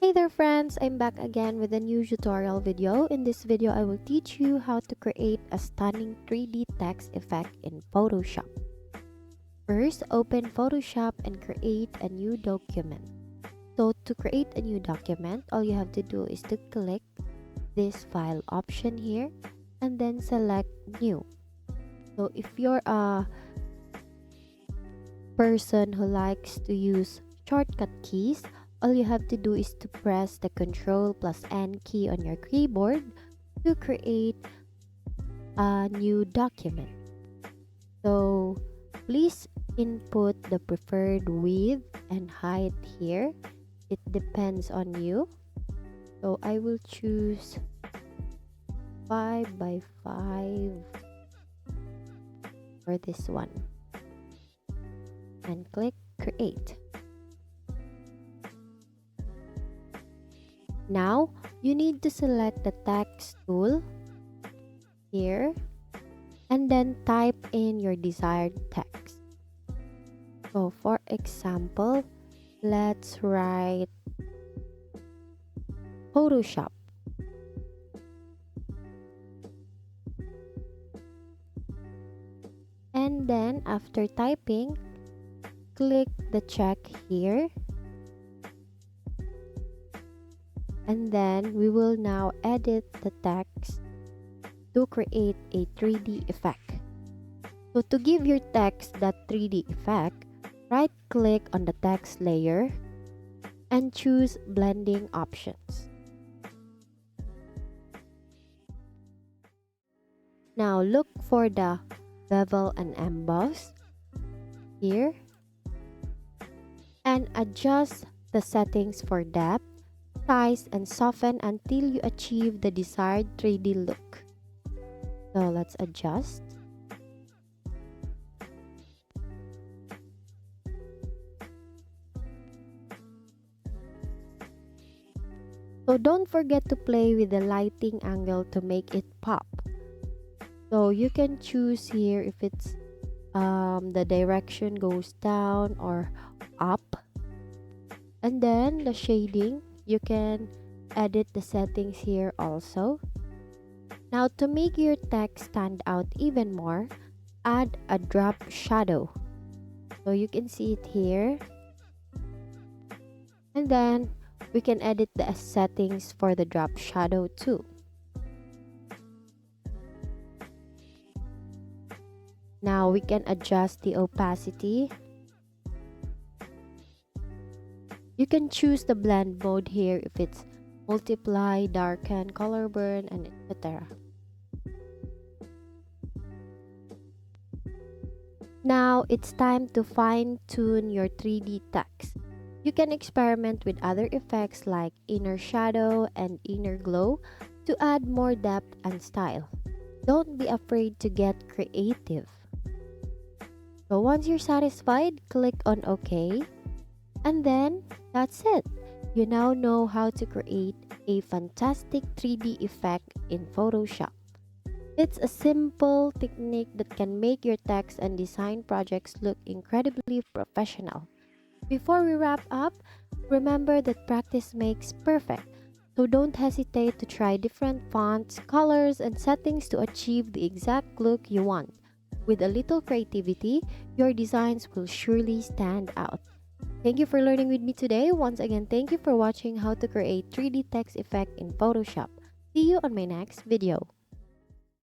Hey there friends, I'm back again with a new tutorial video. In this video, I will teach you how to create a stunning 3D text effect in Photoshop. First, open Photoshop and create a new document. So to create a new document, all you have to do is to click this file option here and then select new. So if you're a person who likes to use shortcut keys, all you have to do is to press the Ctrl+N key on your keyboard to create a new document. So please input the preferred width and height here. It depends on you. So I will choose 5 by 5 for this one and click create. Now you need to select the text tool here and then type in your desired text. So for example, let's write Photoshop. And then after typing, click the check here. And then we will now edit the text to create a 3D effect. So to give your text that 3D effect, right click on the text layer and choose blending options. Now look for the bevel and emboss here and adjust the settings for depth, size, and soften until you achieve the desired 3D look. So let's adjust. So don't forget to play with the lighting angle to make it pop. So you can choose here if it's the direction goes down or up. And then the shading, you can edit the settings here also. Now to make your text stand out even more, add a drop shadow. So you can see it here. And then we can edit the settings for the drop shadow too. Now we can adjust the opacity. You can choose the blend mode here if it's multiply, darken, color burn, and etc. Now it's time to fine-tune your 3D text. You can experiment with other effects like inner shadow and inner glow to add more depth and style. Don't be afraid to get creative. So once you're satisfied, click on OK. And then that's it. You now know how to create a fantastic 3D effect in Photoshop. It's a simple technique that can make your text and design projects look incredibly professional. Before we wrap up, remember that practice makes perfect. So don't hesitate to try different fonts, colors, and settings to achieve the exact look you want. With a little creativity, your designs will surely stand out. Thank you for learning with me today. Once again, thank you for watching how to create 3D text effect in Photoshop. See you on my next video.